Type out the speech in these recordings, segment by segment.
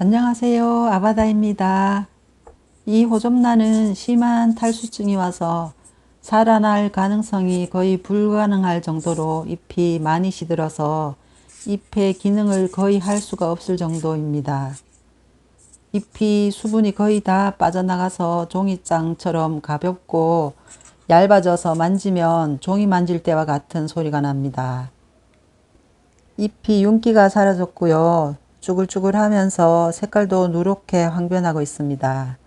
안녕하세요. 아바다입니다. 이 호접란은 심한 탈수증이 와서 살아날 가능성이 거의 불가능할 정도로 잎이 많이 시들어서 잎의 기능을 거의 할 수가 없을 정도입니다. 잎이 수분이 거의 다 빠져나가서 종이장처럼 가볍고 얇아져서 만지면 종이 만질 때와 같은 소리가 납니다. 잎이 윤기가 사라졌고요. 쭈글쭈글하면서 색깔도 누렇게 황변하고 있습니다.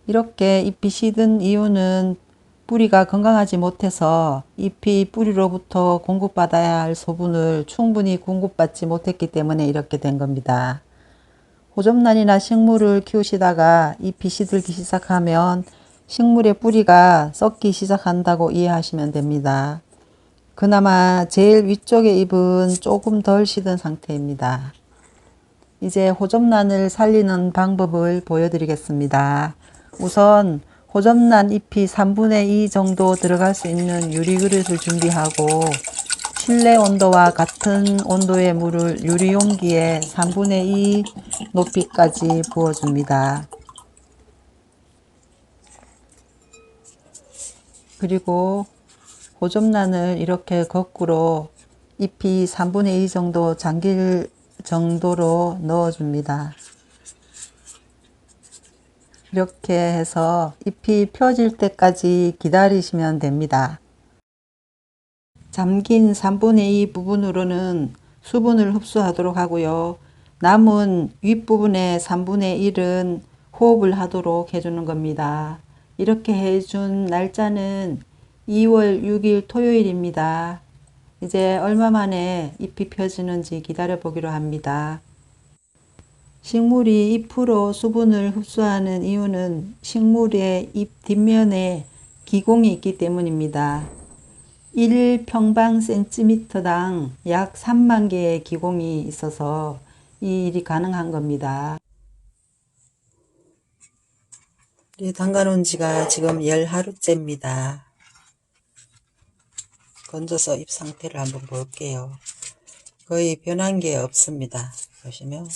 이렇게 잎이 시든 이유는 뿌리가 건강하지 못해서 잎이 뿌리로부터 공급받아야 할 소분을 충분히 공급받지 못했기 때문에 이렇게 된 겁니다. 호접란이나 식물을 키우시다가 잎이 시들기 시작하면 식물의 뿌리가 썩기 시작한다고 이해하시면 됩니다. 그나마 제일 위쪽의 잎은 조금 덜 시든 상태입니다. 이제 호접란을 살리는 방법을 보여드리겠습니다. 우선 호접란 잎이 3분의 2 정도 들어갈 수 있는 유리그릇을 준비하고 실내 온도와 같은 온도의 물을 유리용기에 3분의 2 높이까지 부어줍니다. 그리고 호접란을 이렇게 거꾸로 잎이 3분의 2 정도 잠길 정도로 넣어줍니다. 이렇게 해서 잎이 펴질 때까지 기다리시면 됩니다. 잠긴 3분의 2 부분으로는 수분을 흡수하도록 하고요. 남은 윗부분의 3분의 1은 호흡을 하도록 해주는 겁니다. 이렇게 해준 날짜는 2월 6일 토요일입니다. 이제 얼마 만에 잎이 펴지는지 기다려 보기로 합니다. 식물이 잎으로 수분을 흡수하는 이유는 식물의 잎 뒷면에 기공이 있기 때문입니다. 1평방센티미터당 약 3만 개의 기공이 있어서 이 일이 가능한 겁니다. 담가 놓은 지가 지금 10하루째입니다. 건져서 잎 상태를 한번 볼게요. 거의 변한 게 없습니다. 보시면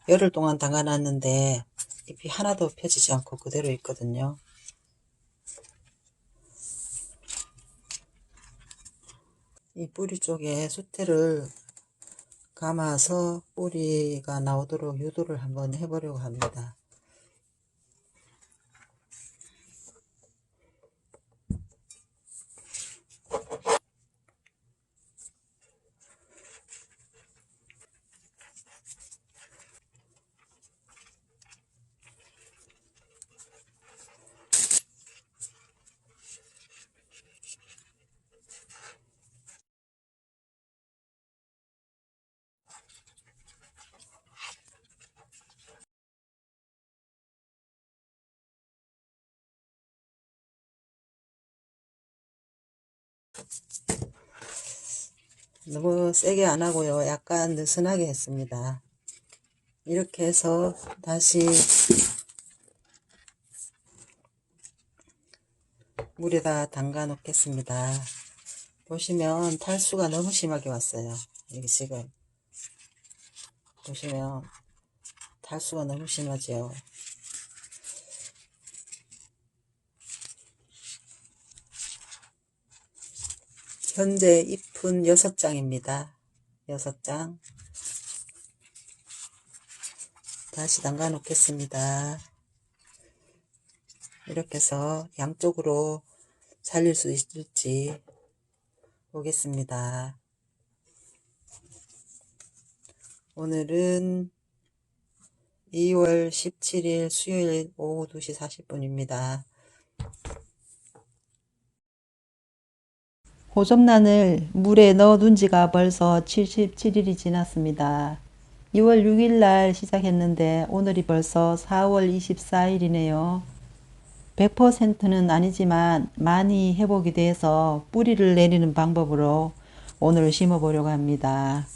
열흘 동안 담가 놨는데 잎이 하나도 펴지지 않고 그대로 있거든요. 이 뿌리 쪽에 수태를 감아서 뿌리가 나오도록 유도를 한번 해보려고 합니다. 너무 세게 안 하고요. 약간 느슨하게 했습니다. 이렇게 해서 다시 물에다 담가 놓겠습니다. 보시면 탈수가 너무 심하게 왔어요. 여기 지금 보시면 탈수가 너무 심하죠. 현재 잎은 6장입니다. 6장. 다시 담가 놓겠습니다. 이렇게 해서 양쪽으로 살릴 수 있을지 보겠습니다. 오늘은 2월 17일 수요일 오후 2시 40분입니다. 호접란을 물에 넣어둔 지가 벌써 77일이 지났습니다. 2월 6일 날 시작했는데 오늘이 벌써 4월 24일이네요. 100%는 아니지만 많이 회복이 돼서 뿌리를 내리는 방법으로 오늘 심어 보려고 합니다.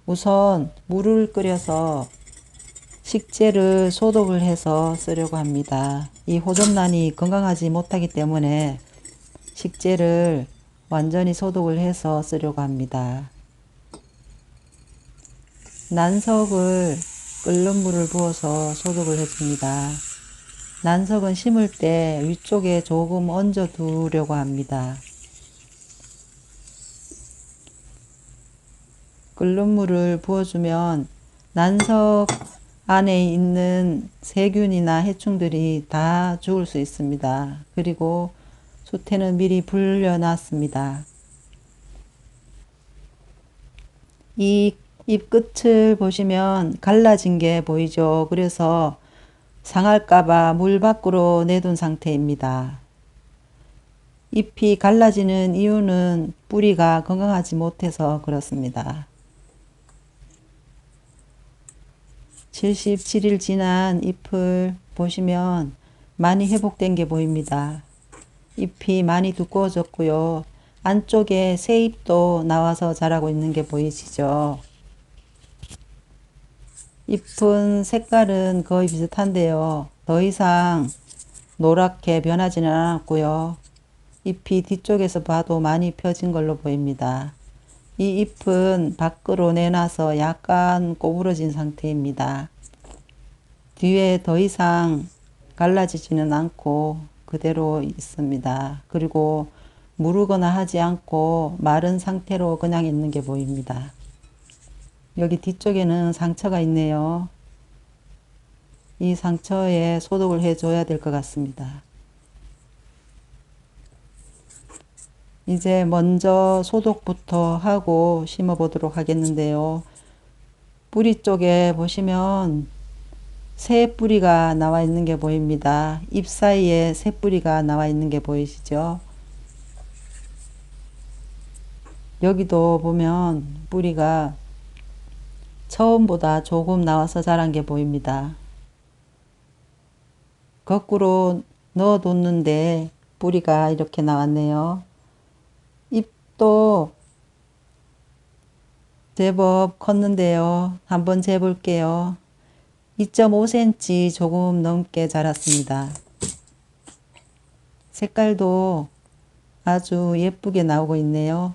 우선 물을 끓여서 식재를 소독을 해서 쓰려고 합니다. 이 호접란이 건강하지 못하기 때문에 식재를 완전히 소독을 해서 쓰려고 합니다. 난석을 끓는 물을 부어서 소독을 해줍니다. 난석은 심을 때 위쪽에 조금 얹어 두려고 합니다. 끓는 물을 부어주면 난석 안에 있는 세균이나 해충들이 다 죽을 수 있습니다. 그리고 수태는 미리 불려놨습니다. 이 잎 끝을 보시면 갈라진 게 보이죠. 그래서 상할까봐 물 밖으로 내둔 상태입니다. 잎이 갈라지는 이유는 뿌리가 건강하지 못해서 그렇습니다. 77일 지난 잎을 보시면 많이 회복된 게 보입니다. 잎이 많이 두꺼워졌고요. 안쪽에 새 잎도 나와서 자라고 있는 게 보이시죠? 잎은 색깔은 거의 비슷한데요. 더 이상 노랗게 변하지는 않았고요. 잎이 뒤쪽에서 봐도 많이 펴진 걸로 보입니다. 이 잎은 밖으로 내놔서 약간 꼬부러진 상태입니다. 뒤에 더 이상 갈라지지는 않고 그대로 있습니다. 그리고 무르거나 하지 않고 마른 상태로 그냥 있는 게 보입니다. 여기 뒤쪽에는 상처가 있네요. 이 상처에 소독을 해줘야 될 것 같습니다. 이제 먼저 소독부터 하고 심어 보도록 하겠는데요. 뿌리 쪽에 보시면 새 뿌리가 나와 있는 게 보입니다. 잎 사이에 새 뿌리가 나와 있는 게 보이시죠? 여기도 보면 뿌리가 처음보다 조금 나와서 자란 게 보입니다. 거꾸로 넣어뒀는데 뿌리가 이렇게 나왔네요. 잎도 제법 컸는데요. 한번 재볼게요. 2.5cm 조금 넘게 자랐습니다. 색깔도 아주 예쁘게 나오고 있네요.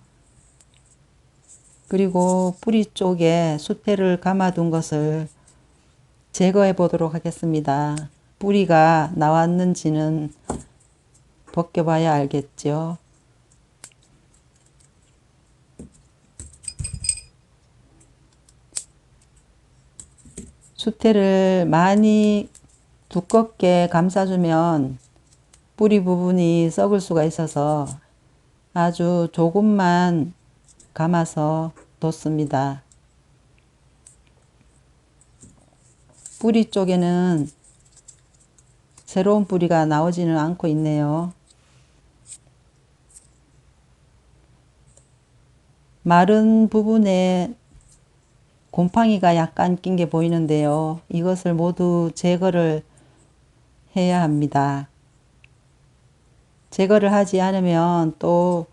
그리고 뿌리 쪽에 수태를 감아둔 것을 제거해 보도록 하겠습니다. 뿌리가 나왔는지는 벗겨봐야 알겠죠. 수태를 많이 두껍게 감싸주면 뿌리 부분이 썩을 수가 있어서 아주 조금만 감아서 뒀습니다. 뿌리 쪽에는 새로운 뿌리가 나오지는 않고 있네요. 마른 부분에 곰팡이가 약간 낀 게 보이는데요. 이것을 모두 제거를 해야 합니다. 제거를 하지 않으면 또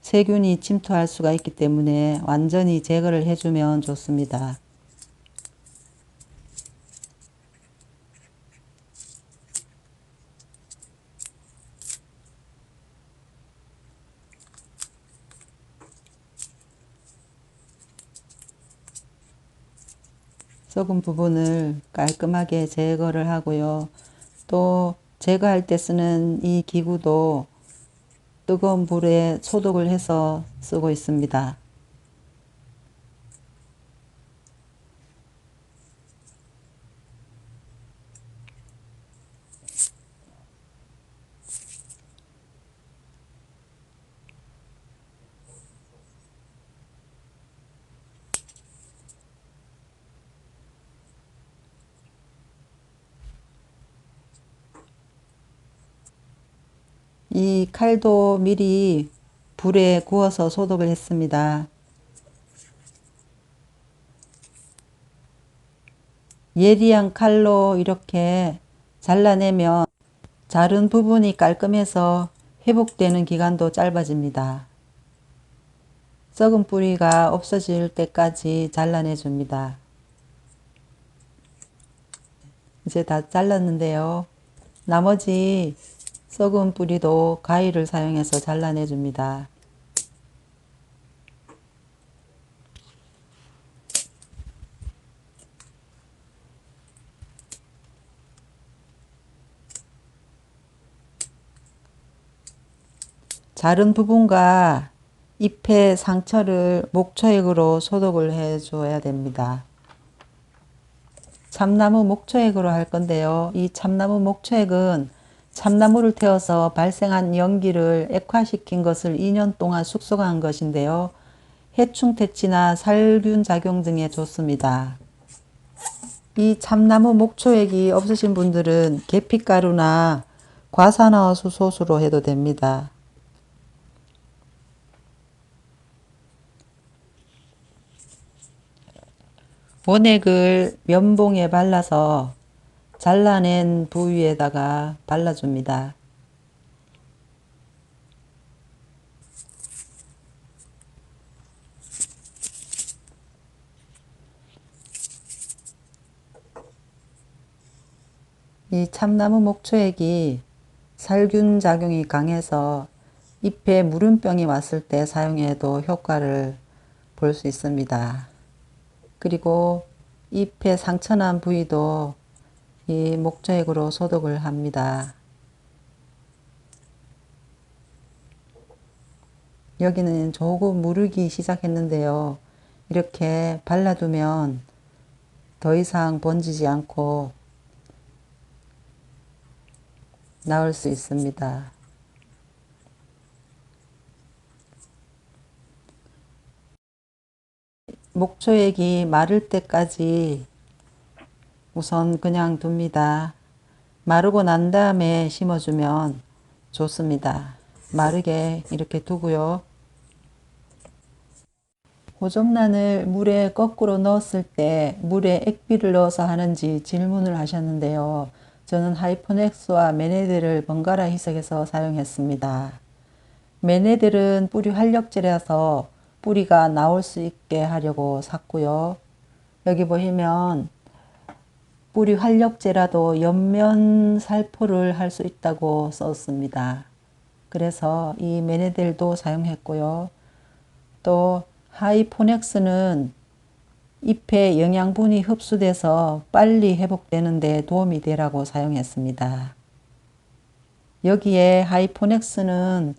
세균이 침투할 수가 있기 때문에 완전히 제거를 해주면 좋습니다. 썩은 부분을 깔끔하게 제거를 하고요. 또 제거할 때 쓰는 이 기구도 뜨거운 물에 소독을 해서 쓰고 있습니다. 이 칼도 미리 불에 구워서 소독을 했습니다. 예리한 칼로 이렇게 잘라내면 자른 부분이 깔끔해서 회복되는 기간도 짧아집니다. 썩은 뿌리가 없어질 때까지 잘라내 줍니다. 이제 다 잘랐는데요. 나머지 썩은 뿌리도 가위를 사용해서 잘라내 줍니다. 자른 부분과 잎의 상처를 목초액으로 소독을 해 줘야 됩니다. 참나무 목초액으로 할 건데요. 이 참나무 목초액은 참나무를 태워서 발생한 연기를 액화시킨 것을 2년 동안 숙성한 것인데요. 해충 퇴치나 살균 작용 등에 좋습니다. 이 참나무 목초액이 없으신 분들은 계피가루나 과산화수소수로 해도 됩니다. 원액을 면봉에 발라서 잘라낸 부위에다가 발라줍니다. 이 참나무 목초액이 살균 작용이 강해서 잎에 무름병이 왔을 때 사용해도 효과를 볼 수 있습니다. 그리고 잎에 상처난 부위도 이 목초액으로 소독을 합니다. 여기는 조금 무르기 시작했는데요. 이렇게 발라두면 더 이상 번지지 않고 나을 수 있습니다. 목초액이 마를 때까지 우선 그냥 둡니다. 마르고 난 다음에 심어주면 좋습니다. 마르게 이렇게 두고요. 호접란을 물에 거꾸로 넣었을 때 물에 액비를 넣어서 하는지 질문을 하셨는데요. 저는 하이포넥스와 메네델을 번갈아 희석해서 사용했습니다. 메네델은 뿌리 활력제라서 뿌리가 나올 수 있게 하려고 샀고요. 여기 보시면 뿌리 활력제라도 옆면 살포를 할 수 있다고 썼습니다. 그래서 이 메네델도 사용했고요. 또 하이포넥스는 잎의 영양분이 흡수돼서 빨리 회복되는 데 도움이 되라고 사용했습니다. 여기에 하이포넥스는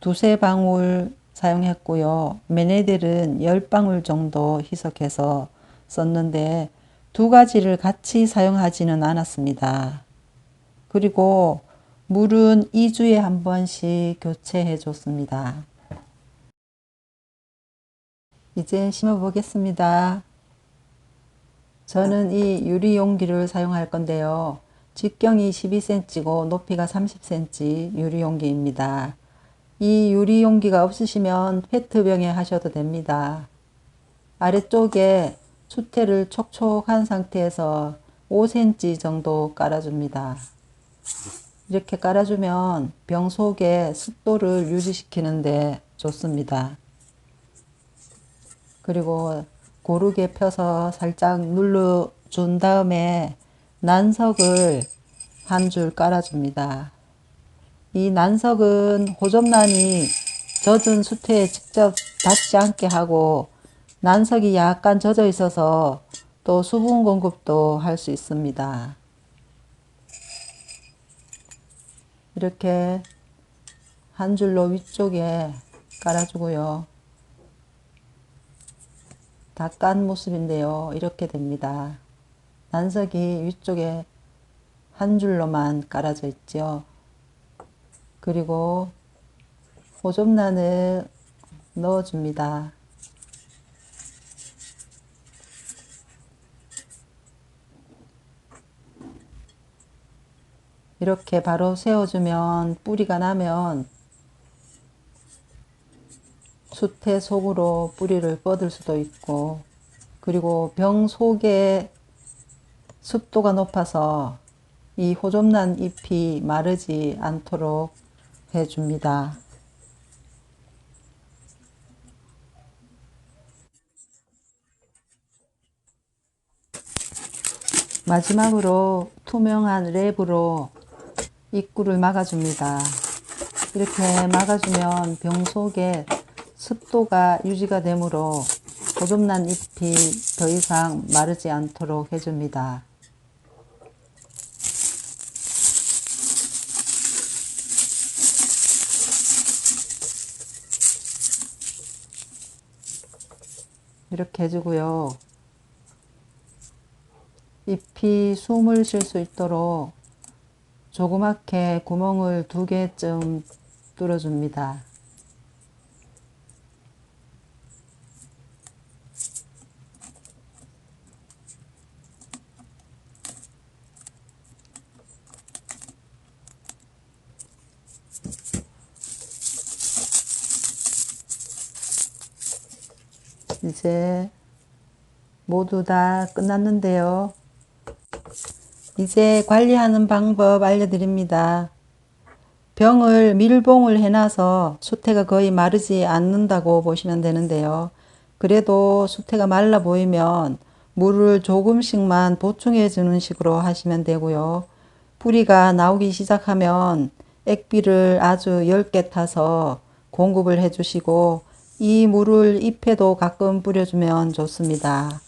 2~3방울 사용했고요. 메네델은 10방울 정도 희석해서 썼는데 두 가지를 같이 사용하지는 않았습니다. 그리고 물은 2주에 한 번씩 교체해 줬습니다. 이제 심어 보겠습니다. 저는 이 유리 용기를 사용할 건데요. 직경이 12cm고 높이가 30cm 유리 용기입니다. 이 유리 용기가 없으시면 페트병에 하셔도 됩니다. 아래쪽에 수태를 촉촉한 상태에서 5cm 정도 깔아줍니다. 이렇게 깔아주면 병 속에 습도를 유지시키는데 좋습니다. 그리고 고르게 펴서 살짝 눌러준 다음에 난석을 한 줄 깔아줍니다. 이 난석은 호접란이 젖은 수태에 직접 닿지 않게 하고 난석이 약간 젖어 있어서 또 수분 공급도 할 수 있습니다. 이렇게 한 줄로 위쪽에 깔아주고요. 다 깐 모습인데요. 이렇게 됩니다. 난석이 위쪽에 한 줄로만 깔아져 있죠. 그리고 호접란을 넣어줍니다. 이렇게 바로 세워주면 뿌리가 나면 수태 속으로 뿌리를 뻗을 수도 있고, 그리고 병 속에 습도가 높아서 이 호접란 잎이 마르지 않도록 해줍니다. 마지막으로 투명한 랩으로 입구를 막아줍니다. 이렇게 막아주면 병 속에 습도가 유지가 되므로 호접란 잎이 더 이상 마르지 않도록 해줍니다. 이렇게 해주고요. 잎이 숨을 쉴 수 있도록 조그맣게 구멍을 2개쯤 뚫어줍니다. 이제 모두 다 끝났는데요. 이제 관리하는 방법 알려드립니다. 병을 밀봉을 해놔서 수태가 거의 마르지 않는다고 보시면 되는데요. 그래도 수태가 말라 보이면 물을 조금씩만 보충해 주는 식으로 하시면 되고요. 뿌리가 나오기 시작하면 액비를 아주 얇게 타서 공급을 해 주시고 이 물을 잎에도 가끔 뿌려주면 좋습니다.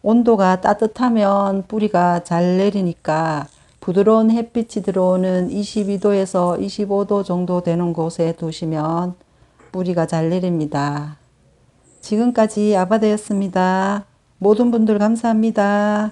온도가 따뜻하면 뿌리가 잘 내리니까 부드러운 햇빛이 들어오는 22도에서 25도 정도 되는 곳에 두시면 뿌리가 잘 내립니다. 지금까지 아바다였습니다. 모든 분들 감사합니다.